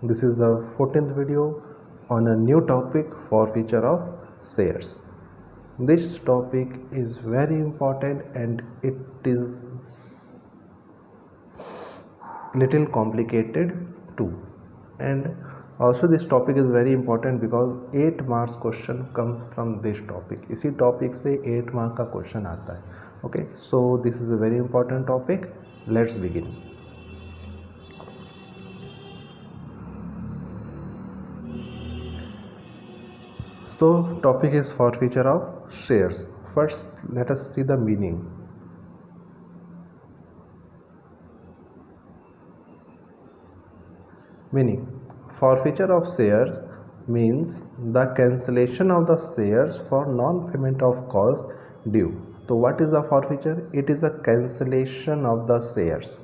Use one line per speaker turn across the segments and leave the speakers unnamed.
This is the 14th video on a new topic, forfeiture of shares. This topic is very important and it is little complicated too. And also this topic is very important because 8 marks question comes from this topic. इसी topic से 8 mark का question आता है. Okay, so this is a very important topic. Let's begin. So topic is forfeiture of shares. First let us see the meaning. Meaning, forfeiture of shares means the cancellation of the shares for non-payment of calls due. तो what is the forfeiture? It is a cancellation of the shares.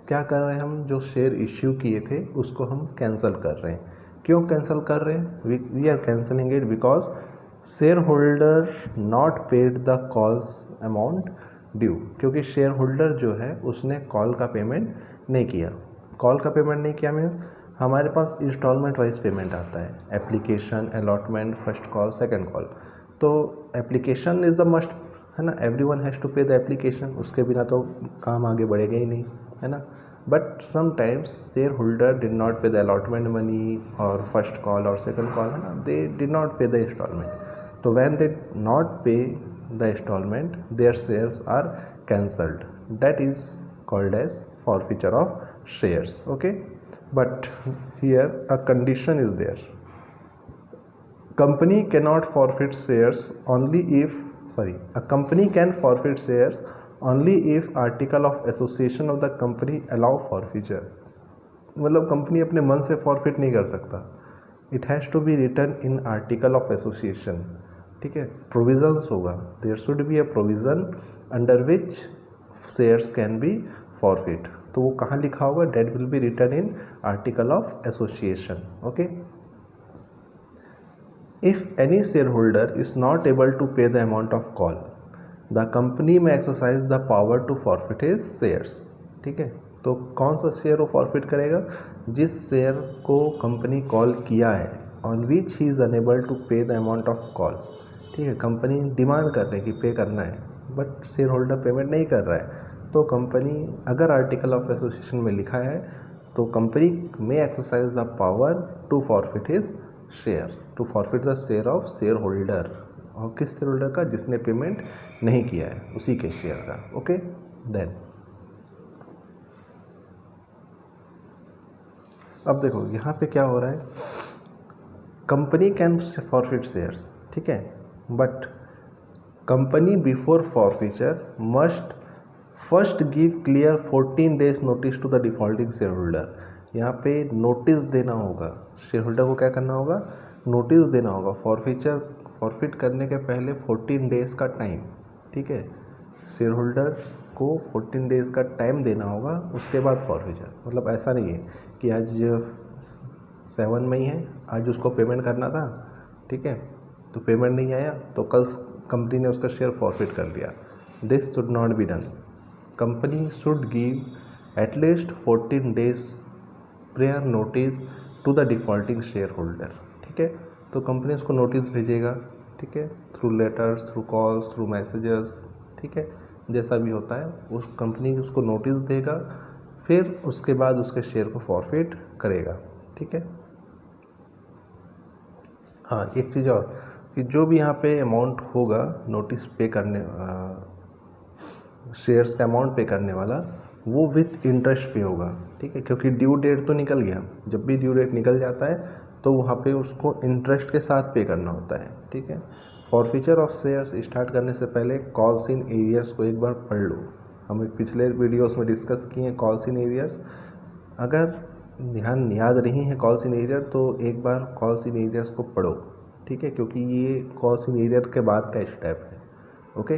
क्या कर रहे हैं हम? जो share issue किए थे उसको हम कैंसिल कर रहे हैं. क्यों कैंसिल कर रहे हैं? We are cancelling it because shareholder not paid the calls amount due. क्योंकि शेयर होल्डर जो है उसने कॉल का पेमेंट नहीं किया. कॉल का पेमेंट नहीं किया मीन्स हमारे पास इंस्टॉलमेंट वाइज पेमेंट आता है. Application, allotment, first call, second call. तो एप्लीकेशन इज़ द मस्ट है ना. Everyone has to pay the application. उसके बिना तो काम आगे बढ़ेगा ही नहीं, है ना. But sometimes shareholder did not pay the allotment money और फर्स्ट कॉल और सेकंड कॉल, है ना. They did not pay the instalment. तो when they not pay the instalment their shares are cancelled. That is called as forfeiture of shares. Okay, but here a condition is there. Company cannot forfeit shares only if a company can forfeit shares only if article of association of the company allow forfeiture. मतलब company अपने मन से forfeit नहीं कर सकता. It has to be written in article of association. ठीक है, provisions होगा. There should be a provision under which shares can be forfeit. तो वो कहाँ लिखा होगा? That will be written in article of association. Okay, if any share holder is not able to pay the amount of call, the company में exercise the power to forfeit his shares. ठीक है, तो कौन सा share वो forfeit करेगा? जिस share को कंपनी कॉल किया है, on which he is unable to pay the amount of call. ठीक है, कंपनी डिमांड कर रही है कि पे करना है बट शेयर होल्डर पेमेंट नहीं कर रहा है. तो कंपनी, अगर आर्टिकल ऑफ एसोसिएशन में लिखा है तो कंपनी में exercise the power to forfeit his share, to forfeit the share of shareholder. और किस शेयर होल्डर का? जिसने पेमेंट नहीं किया है, उसी के शेयर का. ओके, देन अब देखो यहाँ पे क्या हो रहा है. कंपनी कैन फॉरफिट शेयर्स, ठीक है, but company before forfeiture must first give clear 14 days notice to the defaulting shareholder. यहाँ पे नोटिस देना होगा. शेयर होल्डर को क्या करना होगा? नोटिस देना होगा. फॉरफिट करने के पहले 14 डेज का टाइम. ठीक है, शेयर होल्डर को 14 डेज का टाइम देना होगा. उसके बाद फॉरफिचर. मतलब ऐसा नहीं है कि आज 7 मई है, आज उसको पेमेंट करना था, ठीक है, तो पेमेंट नहीं आया तो कल कंपनी ने उसका शेयर फॉरफिट कर दिया. This should not be done. Company should give at least 14 days prior notice to the defaulting shareholder. ठीक है, तो कंपनी उसको नोटिस भेजेगा. ठीक है, through letters, through calls, through messages. ठीक है, जैसा भी होता है उस कंपनी उसको नोटिस देगा. फिर उसके बाद उसके शेयर को फॉरफिट करेगा. ठीक है. हाँ, एक चीज़ और कि जो भी यहाँ पे अमाउंट होगा नोटिस पे करने, शेयर्स का अमाउंट पे करने वाला, वो विथ इंटरेस्ट पे होगा. ठीक है, क्योंकि ड्यू डेट तो निकल गया. जब भी ड्यू डेट निकल जाता है तो वहाँ पे उसको इंटरेस्ट के साथ पे करना होता है. ठीक है. फॉरफिचर ऑफ शेयर्स स्टार्ट करने से पहले कॉल्स इन एरियर्स को एक बार पढ़ लो. हम पिछले वीडियोस में डिस्कस किए हैं कॉल्स इन एरियर्स. अगर ध्यान याद नहीं है कॉल्स इन एरियर तो एक बार कॉल्स इन एरियर्स को पढ़ो. ठीक है, क्योंकि ये कॉल्स इन एरियर के बाद का स्टेप है. Okay,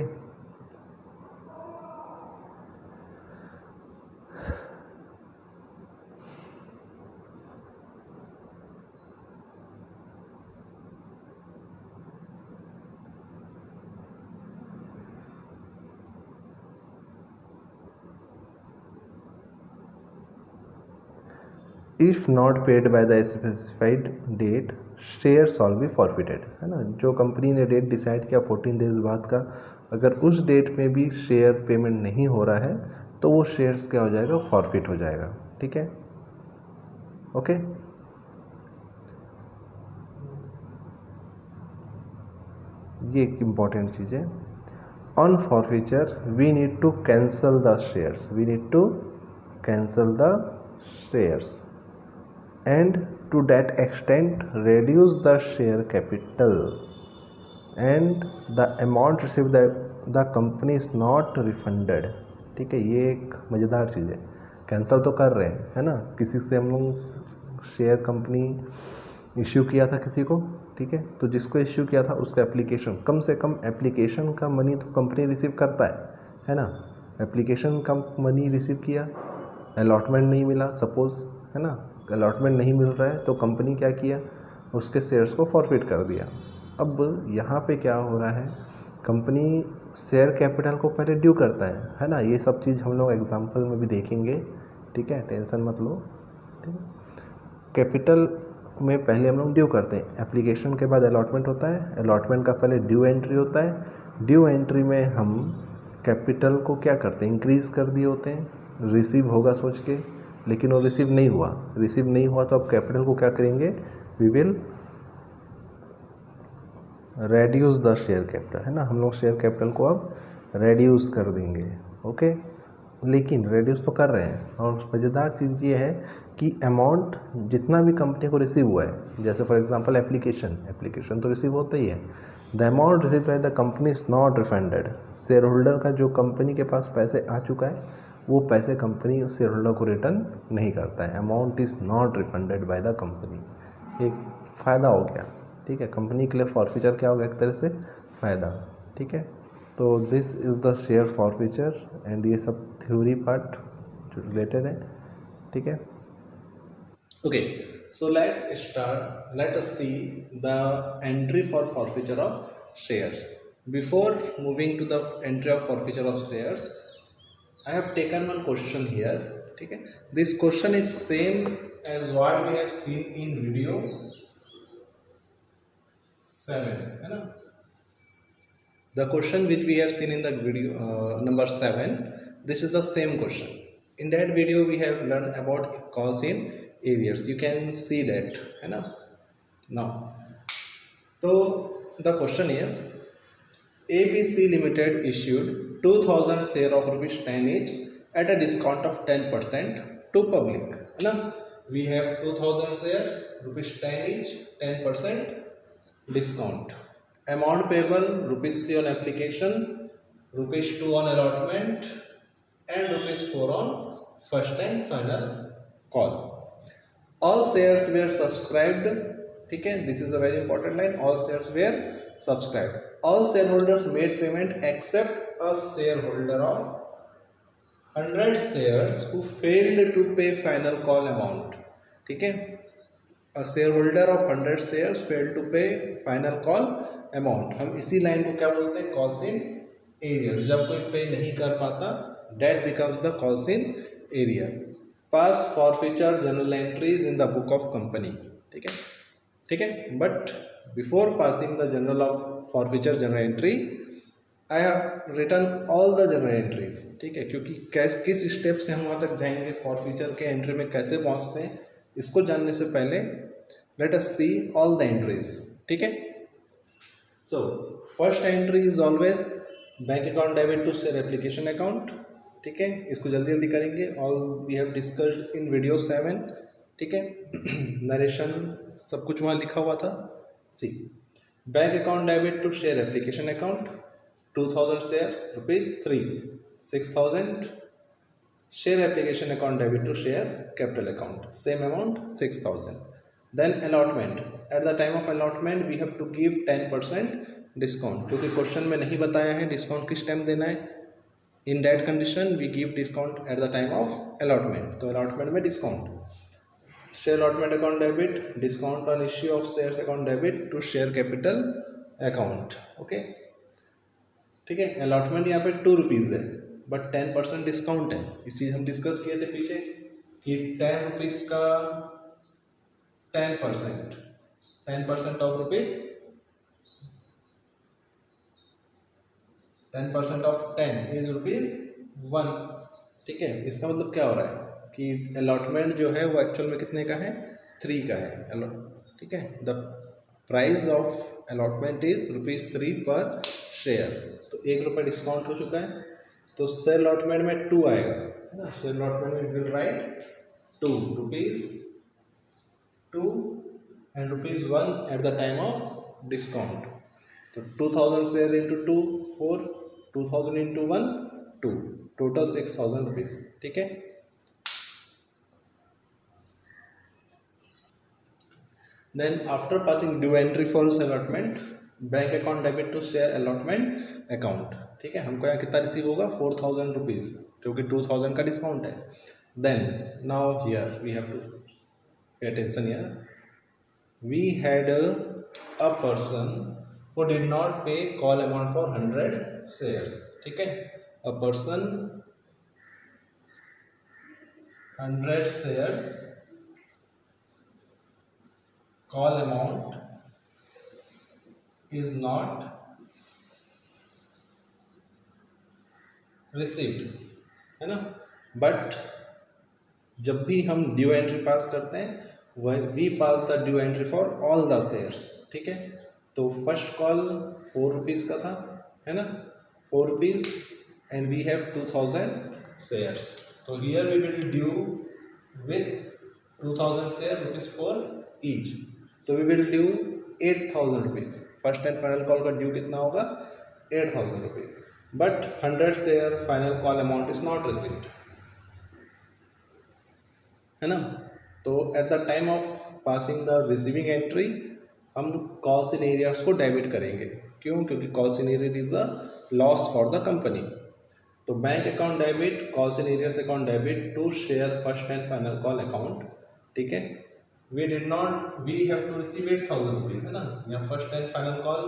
if not paid by the specified date share shall be forfeited, है ना। जो कंपनी ने डेट डिसाइड किया 14 डेज बाद का, अगर उस डेट में भी शेयर पेमेंट नहीं हो रहा है तो वो शेयर्स क्या हो जाएगा, फॉरफिट हो जाएगा। ठीक है, ओके। ये एक इम्पॉर्टेंट चीज़ है। On forfeiture we need to cancel the shares, we need to cancel the shares and to that extent reduce the share capital and the amount received the company is not refunded। ठीक है, ये एक मज़ेदार चीज़ है। Cancel तो कर रहे हैं, है ना, किसी से हम लोग शेयर कंपनी इश्यू किया था किसी को, ठीक है, तो जिसको इश्यू किया था उसका एप्लीकेशन, कम से कम एप्लीकेशन का मनी तो कंपनी रिसीव करता है ना। एप्लीकेशन का मनी रिसीव किया, अलॉटमेंट नहीं मिला सपोज़, है ना, अलॉटमेंट नहीं मिल रहा है तो कंपनी क्या किया, उसके शेयर्स को फॉरफिट कर दिया। अब यहाँ पे क्या हो रहा है, कंपनी शेयर कैपिटल को पहले ड्यू करता है ना। ये सब चीज़ हम लोग एग्जांपल में भी देखेंगे, ठीक है, टेंशन मत लो। ठीक है, कैपिटल में पहले हम लोग ड्यू करते हैं, एप्लीकेशन के बाद अलॉटमेंट होता है, अलॉटमेंट का पहले ड्यू एंट्री होता है, ड्यू एंट्री में हम कैपिटल को क्या करते हैं, इंक्रीज़ कर दिए होते हैं, रिसीव होगा सोच के, लेकिन वो रिसीव नहीं हुआ तो अब कैपिटल को क्या करेंगे, we will reduce the share capital, है ना। हम लोग शेयर कैपिटल को अब रेड्यूस कर देंगे, ओके। लेकिन रेड्यूस तो कर रहे हैं, और मज़ेदार चीज़ ये है कि अमाउंट जितना भी कंपनी को रिसीव हुआ है, जैसे फॉर एग्जांपल एप्लीकेशन तो रिसीव होता ही है, the amount receive by the company is not refunded. Share holder का जो कंपनी के पास पैसे आ चुका है वो पैसे कंपनी शेयर होल्डर को रिटर्न नहीं करता है, amount is not refunded by the company. एक फ़ायदा हो गया, ठीक है, कंपनी के लिए फॉरफीचर क्या होगा, एक तरह से फ़ायदा। ठीक है, तो this is the share forfeiture and ये सब थ्योरी पार्ट जो रिलेटेड है, ठीक है।
Okay, so let us see the entry for forfeiture of shares. Before moving to the entry of forfeiture of shares, I have taken one question here. ठीक है, this question is same as what we have seen in video 7, है ना। The question which we have seen in the video number 7, this is the same question. In that video we have learned about cause in arrears. You can see that, है ना। Now, so the question is, ABC Limited issued 2000 share of ₹10 each at a discount of 10% to public, है ना। We have 2000 share, ₹10 each, 10% discount. Amount payable ₹3 on application, ₹2 on allotment, and ₹4 on first and final call. All shares were subscribed. ठीक है, this is a very important line. All shares were subscribed. All shareholders made payment except a shareholder of 100 shares who failed to pay final call amount. ठीक है, a shareholder of 100 shares failed to pay final call amount. हम इसी line को क्या बोलते हैं, cause in arrears. जब कोई पे नहीं कर पाता, that becomes the cause in arrear. Pass forfeiture journal entries in the book of company. ठीक है, ठीक है, but before passing the journal of forfeiture journal entry I have written all the journal entries. ठीक है, क्योंकि किस step से हम वहाँ तक जाएंगे, फॉरफीचर के एंट्री में कैसे पहुँचते हैं, इसको जानने से पहले let us see all the entries. ठीक है, so first entry is always bank account debit to share application account. ठीक है, इसको जल्दी जल्दी करेंगे, all we have discussed in video 7। ठीक है, नरेशन सब कुछ वहाँ लिखा हुआ था। See bank account debit to share application account 2000 share ₹3, 6000 share application account debit to share capital account same amount 6000। Then allotment, at the time of allotment we have to give 10% discount, क्योंकि question में नहीं बताया है discount किस time देना है। In that condition we give discount at the time of allotment, तो allotment में discount. Share allotment account debit, discount on issue of shares account debit to share capital account. Okay, ठीक है, allotment यहाँ पे ₹2 है, but 10% discount है। इस चीज़ हम डिस्कस किए थे पीछे, कि 10 रुपीज़ का 10%, 10% ऑफ रुपीज़, 10% ऑफ 10 इज ₹1। ठीक है, इसका मतलब क्या हो रहा है कि अलॉटमेंट जो है वो एक्चुअल में कितने का है, 3 का है। ठीक है, the price of allotment is ₹3 पर शेयर। तो ₹1 डिस्काउंट हो चुका है, तो शेयर अलॉटमेंट में 2 आएगा, है ना। शेयर अलॉटमेंट में will write 2 rupees 2 and ₹1 at the time of discount. तो 2000 share into 2 4, 2000 into 1 2, total 6000 rupees. ठीक है, then after passing due entry for allotment, bank account debit to share allotment account. ठीक है, हमको यहाँ कितना रिसीव होगा, 4000 रुपीज़, क्योंकि 2000 का डिस्काउंट है। Then now here we have to pay attention here, we had a person who did not pay call amount for 100 shares। ठीक है, a person 100 shares call amount is not received, है ना। But जब भी हम due entry पास करते हैं, वह we pass the due entry for all the shares. ठीक है, तो फर्स्ट कॉल 4 रुपीज़ का था, है ना, 4 rupees and we have 2000 shares. तो here we will due with 2000 share ₹4 each. तो we will due 8000 rupees. First and final call का ड्यू कितना होगा, 8000 rupees. But 100 share final call amount is not received, है ना। तो at the time of passing the receiving entry हम calls in arrears को debit करेंगे। क्यों, क्योंकि calls in arrear is a loss for the company. तो bank account debit, calls in arrears account debit to share first and final call account. ठीक है, we have to receive 8000 rupees, है ना। यहाँ फर्स्ट एंड फाइनल कॉल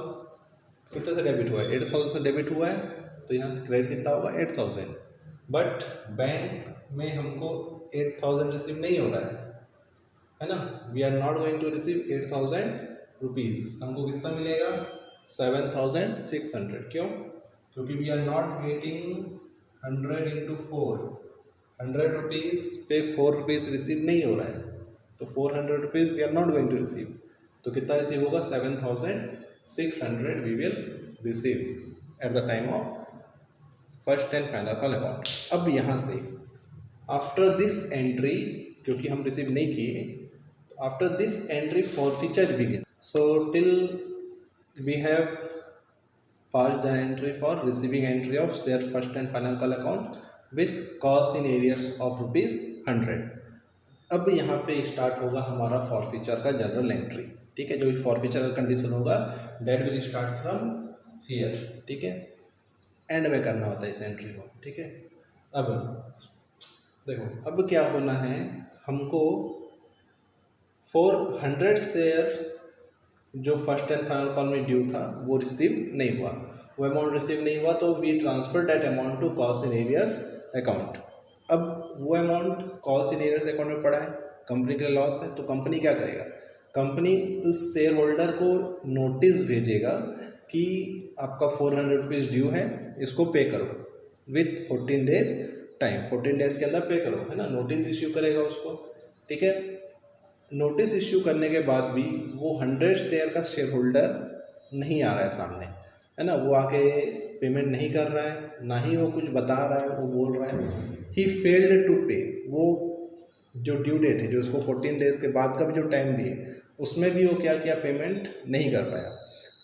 कितने से debit हुआ है, 8000 से डेबिट हुआ है, तो यहाँ से क्रेडिट कितना होगा, 8000। बट बैंक में हमको 8000 रिसीव नहीं हो रहा है ना। We are not going to receive 8000 rupees. हमको कितना मिलेगा, 7600। क्यों, क्योंकि we are not getting 100 into 4, 100 rupees पे 4 रुपीज़ रिसीव नहीं हो रहा है, तो 400 rupees we are not going to receive. तो कितना रिसीव होगा, 7600 we will receive at the time of first and final call account. अब यहाँ से आफ्टर दिस एंट्री, क्योंकि हम रिसीव नहीं किए, तो after this entry forfeiture begin. So till we have pass the entry for receiving entry of share first and final call account with कॉस्ट in arrears of ₹100। अब यहाँ पे स्टार्ट होगा हमारा फॉरफीचर का जनरल एंट्री। ठीक है, जो भी फॉरफीचर का कंडीशन होगा that will start from here. ठीक है, एंड में करना होता है इस एंट्री को। ठीक है, अब देखो अब क्या होना है, हमको 400 शेयर जो फर्स्ट एंड फाइनल कॉल में ड्यू था वो रिसीव नहीं हुआ, वो अमाउंट रिसीव नहीं हुआ, तो we transfer that amount to कॉस्ट इन एरियर्स अकाउंट। अब वो अमाउंट कॉस्ट इन एरियर्स अकाउंट में पड़ा है, कंपनी के लिए लॉस है, तो कंपनी क्या करेगा, कंपनी उस शेयर होल्डर को नोटिस भेजेगा कि आपका 400 रुपीज़ ड्यू है, इसको पे करो विथ 14 डेज टाइम, 14 डेज के अंदर पे करो, है ना। नोटिस इश्यू करेगा उसको। ठीक है, नोटिस इश्यू करने के बाद भी वो 100 शेयर का शेयर होल्डर नहीं आ रहा है सामने, है ना। वो आके पेमेंट नहीं कर रहा है, ना ही वो कुछ बता रहा है, वो बोल रहा है ही फेल्ड टू पे। वो जो ड्यू डेट है, जो उसको 14 डेज के बाद का भी जो टाइम दिए, उसमें भी वो क्या किया, पेमेंट नहीं कर पाया।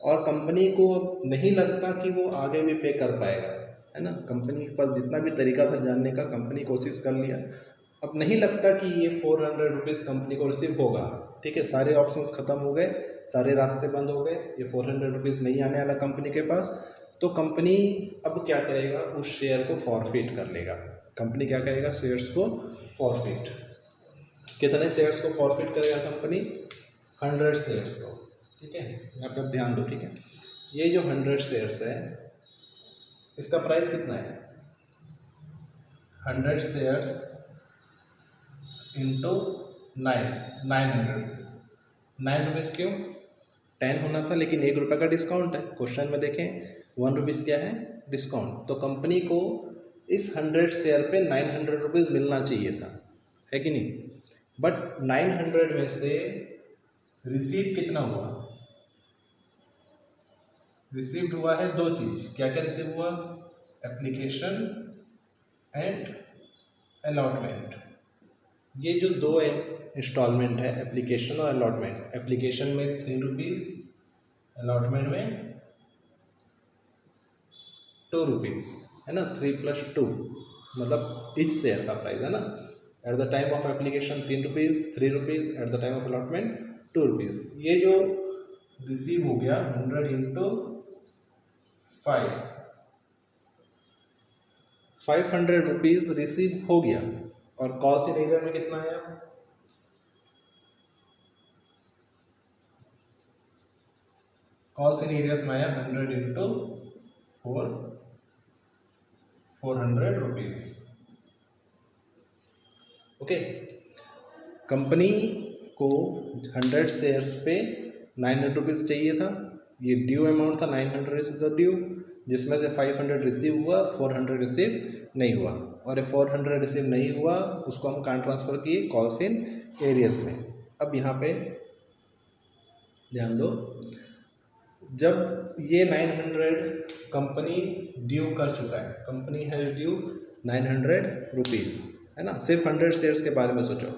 और कंपनी को नहीं लगता कि वो आगे भी पे कर पाएगा, है ना। कंपनी के पास जितना भी तरीका था जानने का, कंपनी कोशिश कर लिया, अब नहीं लगता कि ये 400 रुपीज़ कंपनी को रिसीव होगा। ठीक है, सारे ऑप्शंस ख़त्म हो गए, सारे रास्ते बंद हो गए, ये 400 रुपीज़ नहीं आने वाला कंपनी के पास। तो कंपनी अब क्या करेगा, उस शेयर को फॉरफिट कर लेगा। कंपनी क्या करेगा, शेयर्स को फॉरफिट। कितने शेयर्स को फॉरफिट करेगा कंपनी, 100 शेयर्स को। ठीक है, यहाँ पे आप ध्यान दो। ठीक है, ये जो 100 शेयर्स है इसका प्राइस कितना है, 100 शेयर्स इंटू 900 रुपीज़। 9 रुपीज़ क्यों? 10 होना था लेकिन 1 रुपये का डिस्काउंट है। क्वेश्चन में देखें 1 रुपीज़ क्या है? डिस्काउंट। तो कंपनी को इस 100 शेयर पे 900 रुपीज़ मिलना चाहिए था, है कि नहीं? बट 900 में से रिसीव कितना हुआ? रिसीव्ड हुआ है दो चीज़। क्या क्या रिसीव हुआ? Application and allotment. ये जो दो इंस्टॉलमेंट है, एप्लीकेशन और अलॉटमेंट। एप्लीकेशन में 3 रुपीज़, अलॉटमेंट में 2 रुपीज़, है ना। 3 + 2 मतलब इच शेयर का प्राइस, है ना। Eight the time of application 3 rupees, 3 rupees, eight the time of allotment 2 rupees. ये जो रिसीव हो गया 100 × 5, 500 रुपीज़ रिसीव हो गया। और कॉस्ट इन एरिया में कितना आया? कॉस्ट इन एरियाज में आया 100 × 4, 400 रुपीज़। ओके। कंपनी को 100 शेयर्स पे 900 रुपीज़ चाहिए था। ये ड्यू अमाउंट था, 900 इज द ड्यू, जिसमें से 500 रिसीव हुआ, 400 रिसीव नहीं हुआ। और ये 400 रिसीव नहीं हुआ उसको हम कहाँ ट्रांसफ़र किए? कॉस्ट इन एरियर्स में। अब यहाँ पे ध्यान दो, जब ये 900 कंपनी ड्यू कर चुका है, कंपनी है ड्यू 900 रुपीज़, है ना। सिर्फ 100 शेयर्स के बारे में सोचो।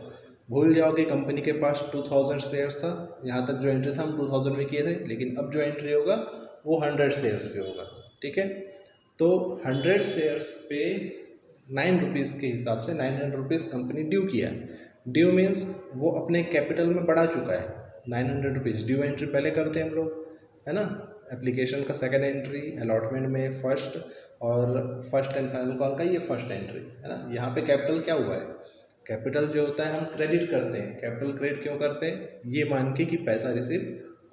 भूल जाओ कि कंपनी के पास 2000 शेयर्स था। यहाँ तक जो एंट्री था हम 2000 में किए थे, लेकिन अब जो एंट्री होगा वो 100 शेयर्स पे होगा, ठीक है। तो 100 शेयर्स पे 9 रुपीज़ के हिसाब से 900 रुपीज़ कंपनी ड्यू किया। ड्यू मीन्स वो अपने कैपिटल में बढ़ा चुका है। 900 रुपीज़ ड्यू एंट्री पहले करते हैं हम लोग, है ना। एप्लीकेशन का सेकंड एंट्री, अलॉटमेंट में फर्स्ट, और फर्स्ट एंड फाइनल कॉल का ये फर्स्ट एंट्री, है ना। यहाँ पे कैपिटल क्या हुआ है? कैपिटल जो होता है हम क्रेडिट करते हैं। कैपिटल क्रेडिट क्यों करते हैं? ये मान के कि पैसा रिसीव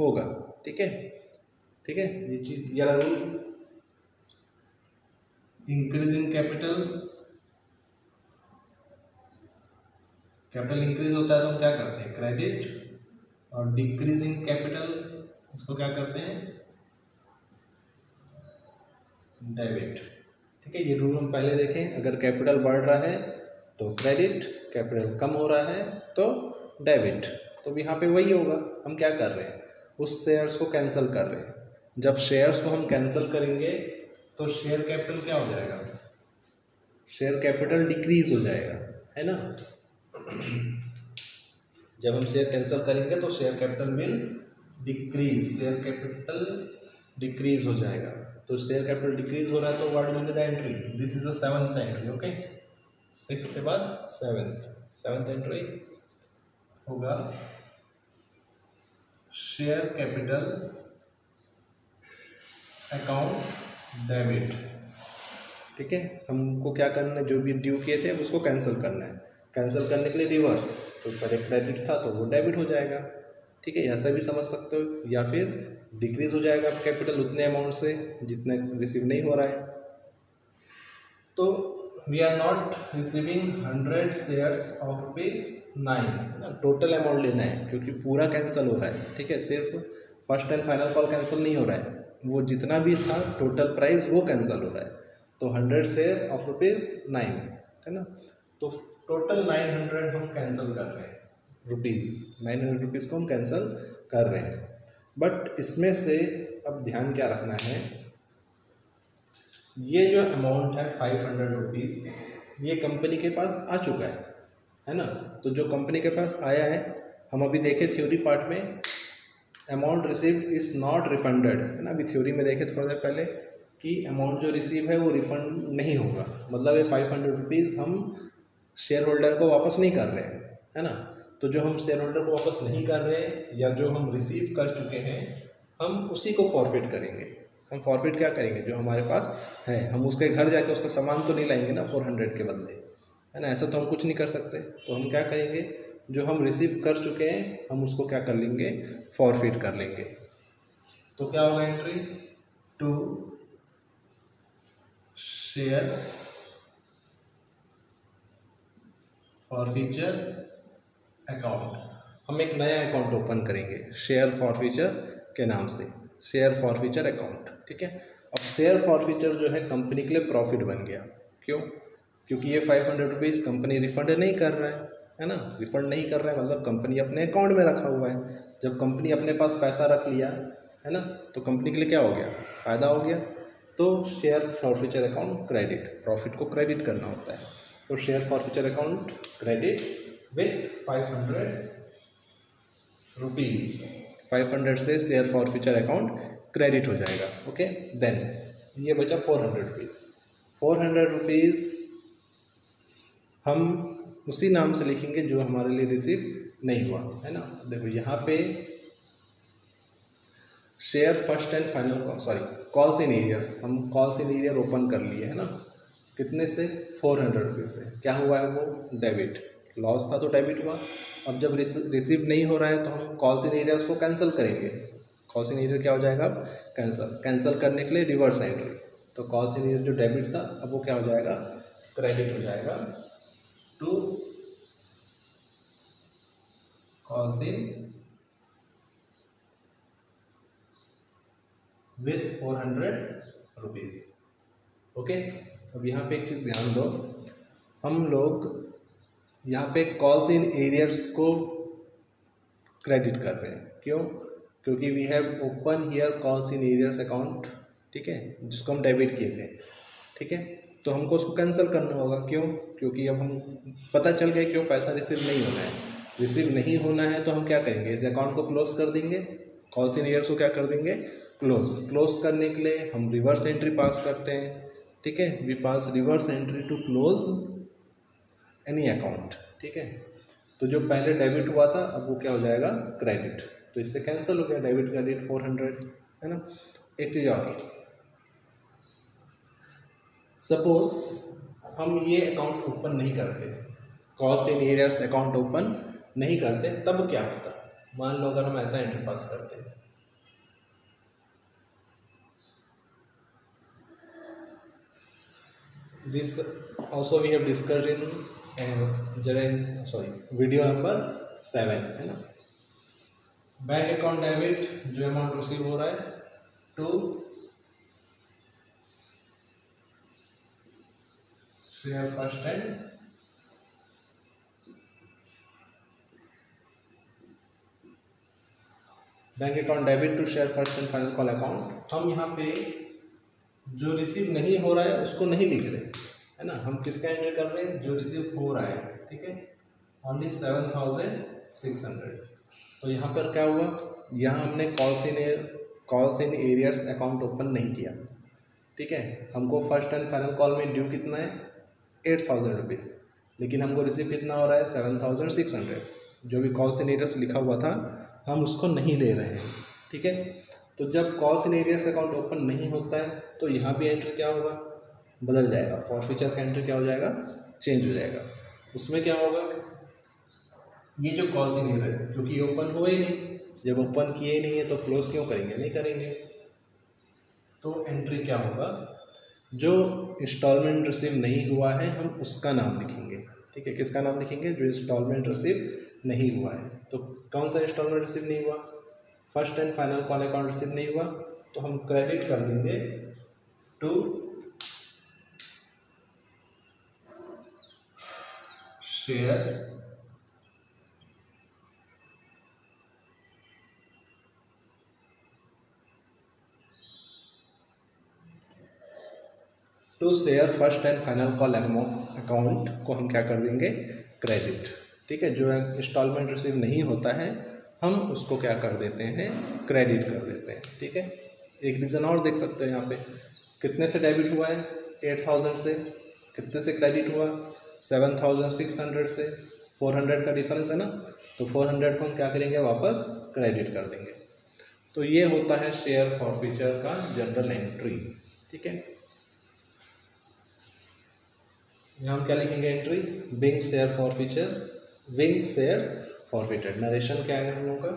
होगा, ठीक है। ठीक है, ये चीज़ ये rule. Increase in capital, capital increase होता है तो हम क्या करते हैं? क्रेडिट। और डिक्रीज इन कैपिटल, इसको क्या करते हैं? डेबिट, ठीक है। ये रूल हम पहले देखें। अगर कैपिटल बढ़ रहा है तो क्रेडिट, कैपिटल कम हो रहा है तो डेबिट। तो यहाँ पे वही होगा। हम क्या कर रहे हैं? उस शेयर्स को कैंसिल कर रहे हैं। जब शेयर्स को हम कैंसिल करेंगे तो शेयर कैपिटल क्या हो जाएगा? शेयर कैपिटल डिक्रीज हो जाएगा, है ना। जब हम शेयर कैंसिल करेंगे तो share capital will decrease, share capital decrease हो जाएगा। तो शेयर कैपिटल डिक्रीज हो रहा है तो what will be the entry? This is the 7th entry, okay. 6 के बाद 7th एंट्री होगा शेयर कैपिटल अकाउंट डेबिट, ठीक है। हमको क्या करना है? जो भी ड्यू किए थे उसको कैंसिल करना है। कैंसिल करने के लिए रिवर्स, तो पहले क्रेडिट था तो वो डेबिट हो जाएगा, ठीक है। ऐसा भी समझ सकते हो। या फिर डिक्रीज हो जाएगा कैपिटल उतने अमाउंट से जितने रिसीव नहीं हो रहा है। तो we are not receiving 100 shares of ₹9। Total amount लेना है क्योंकि पूरा कैंसिल हो रहा है, ठीक है। सिर्फ first and final call cancel नहीं हो रहा है, वो जितना भी था टोटल प्राइस वो कैंसिल हो रहा है। तो 100 शेयर ऑफ ₹9, है ना। तो टोटल 900 हम कैंसिल कर रहे हैं रुपीज़, 900 रुपीज़ को हम कैंसिल कर रहे हैं। बट इसमें से अब ध्यान क्या रखना है, ये जो अमाउंट है 500 रुपीज़ ये कंपनी के पास आ चुका है ना। तो जो कंपनी के पास आया है, हम अभी देखे थ्योरी पार्ट में, amount received is not refunded, है ना। अभी थ्योरी में देखे थोड़ा देर पहले कि अमाउंट जो रिसीव है वो रिफंड नहीं होगा। मतलब ये 500 रुपीज़ हम शेयर होल्डर को वापस नहीं कर रहे हैं, है ना। तो जो हम शेयर होल्डर को वापस नहीं कर रहे हैं या जो हम रिसीव कर चुके हैं, हम उसी को फॉरफिट करेंगे। हम फॉरफिट क्या करेंगे? जो हमारे पास है, हम उसके घर जाके उसका सामान तो नहीं लाएंगे ना 400 के बदले, है ना। ऐसा तो हम कुछ नहीं कर सकते। तो हम क्या करेंगे? जो हम रिसीव कर चुके हैं हम उसको क्या कर लेंगे? फॉरफिट कर लेंगे। तो क्या होगा entry? To share forfeiture account, हम एक नया अकाउंट ओपन करेंगे शेयर फॉरफीचर के नाम से, शेयर फॉरफीचर अकाउंट। ठीक है, अब शेयर फॉरफीचर जो है कंपनी के लिए प्रॉफिट बन गया। क्यों? क्योंकि ये 500 रुपीज़ कंपनी रिफंड नहीं कर रहा है ना, रिफंड नहीं कर रहा है मतलब कंपनी अपने अकाउंट में रखा हुआ है। जब कंपनी अपने पास पैसा रख लिया है ना, तो कंपनी के लिए क्या हो गया, फ़ायदा हो गया। तो share forfeiture account credit, profit को क्रेडिट करना होता है। तो share forfeiture account credit with 500 rupees, 500 से शेयर फॉरफीचर अकाउंट क्रेडिट हो जाएगा। ओके, देन ये बचा 400 रुपीज़। 400 रुपीज़ हम उसी नाम से लिखेंगे जो हमारे लिए रिसीव नहीं हुआ है ना। देखो यहाँ पे share first and final, sorry calls in arrears, हम कॉल्स इन एरियर ओपन कर लिए है ना, कितने से 400 रुपीज़ से। क्या हुआ है वो डेबिट, लॉस था तो डेबिट हुआ। अब जब रिसीव नहीं हो रहा है तो हम कॉल्स इन एरियर्स को कैंसिल करेंगे। कॉल्स इन एरियर क्या हो जाएगा, कैंसिल करने के लिए रिवर्स एंट्री। तो कॉल्स इन एरियर जो डेबिट था अब वो क्या हो जाएगा, क्रेडिट हो जाएगा to calls in with 400 rupees. Okay, अब यहाँ पे एक चीज़ ध्यान दो, हम लोग यहाँ पे कॉल्स इन एरियर्स को क्रेडिट कर रहे हैं। क्यों? क्योंकि we have open here calls in arrears account, ठीक है, जिसको हम डेबिट किए थे। ठीक है, तो हमको उसको कैंसिल करना होगा। क्यों? क्योंकि अब हम पता चल गया क्यों पैसा रिसीव नहीं होना है। रिसीव नहीं होना है तो हम क्या करेंगे, इस अकाउंट को क्लोज कर देंगे, कॉल्स इन एरियर्स को क्या कर देंगे, क्लोज करने के लिए हम रिवर्स एंट्री पास करते हैं। ठीक है, we pass reverse entry to close any account. ठीक है, तो जो पहले डेबिट हुआ था अब वो क्या हो जाएगा, क्रेडिट। तो इससे कैंसिल हो गया डेबिट क्रेडिट 400 है ना। एक चीज़ और, सपोज हम ये अकाउंट ओपन नहीं करते, calls in arrears account open नहीं करते, तब क्या होता। मान लो अगर हम ऐसा एंट्री पास करते, this also we have discussed in video number 7 है ना। बैंक अकाउंट डेबिट, जो अमाउंट रिसीव हो रहा है to share first and bank account debit to share first and final call account. हम यहाँ पे जो रिसीव नहीं हो रहा है उसको नहीं लिख रहे है ना, हम किसका एंट्री कर रहे हैं, जो रिसीव हो रहा है। ठीक है, ओनली 7600। तो यहाँ पर क्या हुआ, यहाँ हमने calls in arrears account open नहीं किया। ठीक है, हमको फर्स्ट एंड फाइनल कॉल में ड्यू कितना है 8000 रुपीज़, लेकिन हमको रिसीव कितना हो रहा है 7600। जो भी कॉल्स इन एरियर्स लिखा हुआ था हम उसको नहीं ले रहे हैं। ठीक है, तो जब calls in arrears account open नहीं होता है तो यहाँ भी एंट्री क्या होगा, बदल जाएगा। फॉरफीचर का एंट्री क्या हो जाएगा, चेंज हो जाएगा। उसमें क्या होगा, ये जो कॉल्स इन एरियर है क्योंकि ये ओपन हुआ ही नहीं, जब ओपन किए ही नहीं है तो क्लोज क्यों करेंगे, नहीं करेंगे। तो एंट्री क्या होगा, जो इंस्टॉलमेंट रिसीव नहीं हुआ है हम उसका नाम लिखेंगे। ठीक है, किसका नाम लिखेंगे, जो इंस्टॉलमेंट रिसीव नहीं हुआ है। तो कौन सा इंस्टॉलमेंट रिसीव नहीं हुआ, first and final call account receive नहीं हुआ, तो हम क्रेडिट कर देंगे to share first and final call account को हम क्या कर देंगे, क्रेडिट। ठीक है, जो इंस्टॉलमेंट रिसीव नहीं होता है हम उसको क्या कर देते हैं, क्रेडिट कर देते हैं। ठीक है, एक रीज़न और देख सकते हो यहाँ पे, कितने से डेबिट हुआ है 8000 से, कितने से क्रेडिट हुआ 7600 से, 400 का डिफरेंस है ना, तो 400 को हम क्या करेंगे, वापस क्रेडिट कर देंगे। तो ये होता है शेयर फॉरफीचर का जनरल एंट्री। ठीक है, यहाँ हम क्या लिखेंगे entry, being share forfeiture, being shares forfeited. Narration क्या है हम लोगों का,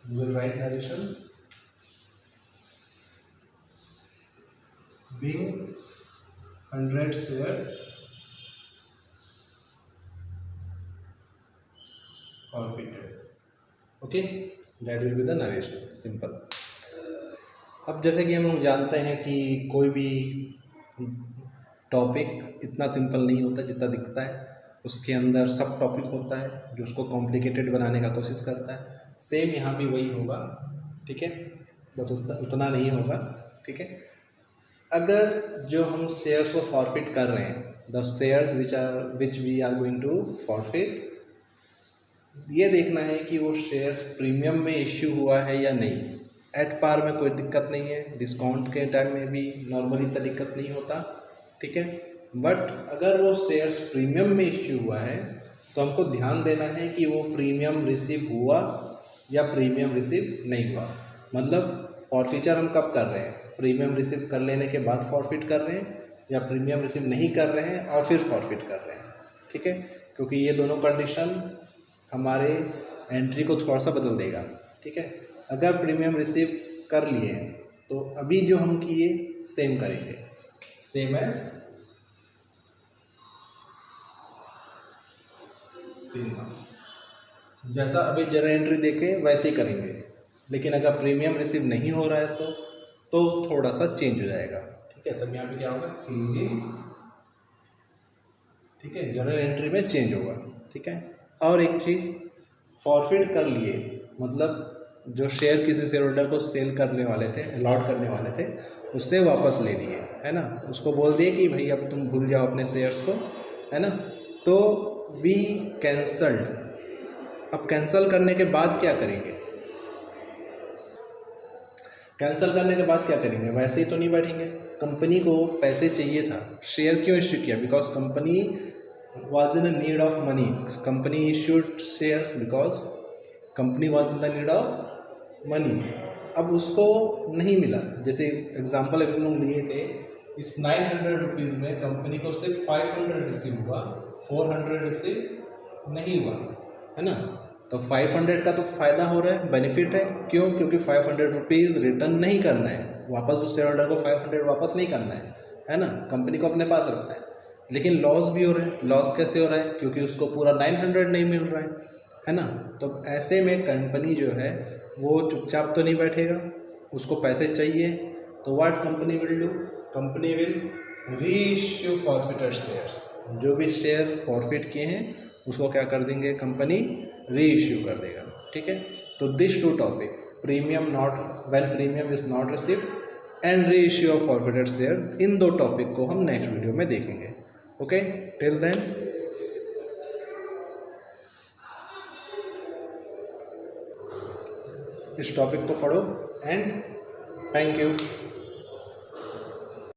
will write narration being 100 shares forfeited. Okay, that will be the narration. Simple. अब जैसे कि हम लोग जानते हैं कि कोई भी टॉपिक इतना सिंपल नहीं होता जितना दिखता है, उसके अंदर सब टॉपिक होता है जो उसको कॉम्प्लिकेटेड बनाने का कोशिश करता है। सेम यहाँ भी वही होगा, ठीक है, बस उतना नहीं होगा, ठीक है। अगर जो हम शेयर्स को फॉरफिट कर रहे हैं, the shares which we are going to forfeit, ये देखना है कि वो शेयर्स प्रीमियम में इश्यू हुआ है या नहीं। एट पार में कोई दिक्कत नहीं है, डिस्काउंट के टाइम में भी नॉर्मली तो दिक्कत नहीं होता, ठीक है। बट अगर वो शेयर्स प्रीमियम में इश्यू हुआ है तो हमको ध्यान देना है कि वो प्रीमियम रिसीव हुआ या प्रीमियम रिसीव नहीं हुआ। मतलब फॉरफीचर हम कब कर रहे हैं, प्रीमियम रिसीव कर लेने के बाद फॉरफिट कर रहे हैं या प्रीमियम रिसीव नहीं कर रहे हैं और फिर फॉरफिट कर रहे हैं, ठीक है। क्योंकि ये दोनों कंडीशन हमारे एंट्री को थोड़ा सा बदल देगा, ठीक है। अगर प्रीमियम रिसीव कर लिए हैं तो अभी जो हम किए सेम करेंगे, सेम एज जैसा अभी जर्नल एंट्री देखे वैसे ही करेंगे। लेकिन अगर प्रीमियम रिसीव नहीं हो रहा है तो थोड़ा सा चेंज हो जाएगा, ठीक है। तब यहाँ पे क्या होगा, चेंजिंग, ठीक है, जर्नल एंट्री में चेंज होगा, ठीक है। और एक चीज़, फॉरफिट कर लिए मतलब जो शेयर किसी शेयर होल्डर को सेल करने वाले थे, अलॉट करने वाले थे, उससे वापस ले लिए, है ना। उसको बोल दिए कि भाई अब तुम भूल जाओ अपने शेयर्स को, है ना। तो वी कैंसल्ड। अब कैंसिल करने के बाद क्या करेंगे, कैंसिल करने के बाद क्या करेंगे, वैसे ही तो नहीं बैठेंगे। कंपनी को पैसे चाहिए था, शेयर क्यों इश्यू किया, because company was in a need of money. Company issued shares because company was in the need of money. अब उसको नहीं मिला, जैसे एग्जांपल अभी हम लोग लिए थे, इस 900 रुपीज़ में कंपनी को सिर्फ 500 रिसीव हुआ, 400 रिसीव नहीं हुआ, है ना। तो 500 का तो फ़ायदा हो रहा है, बेनिफिट है। क्यों, क्योंकि 500 रुपीज़ रिटर्न नहीं करना है वापस, उस शेयर होल्डर को 500 वापस नहीं करना है ना, कंपनी को अपने पास रखना है। लेकिन लॉस भी हो रहा है। लॉस कैसे हो रहा है, क्योंकि उसको पूरा 900 नहीं मिल रहा है ना। तो ऐसे में कंपनी जो है वो चुपचाप तो नहीं बैठेगा, उसको पैसे चाहिए। तो what company will do, company will री इश्यू फॉरफिटेड शेयर्स। जो भी शेयर फॉरफिट किए हैं उसको क्या कर देंगे, कंपनी री इश्यू कर देगा, ठीक है। तो this two topic, premium not well premium is not received and reissue of forfeited share, इन दो टॉपिक को हम नेक्स्ट वीडियो में देखेंगे। Okay, till then, इस टॉपिक को पढ़ो एंड थैंक यू।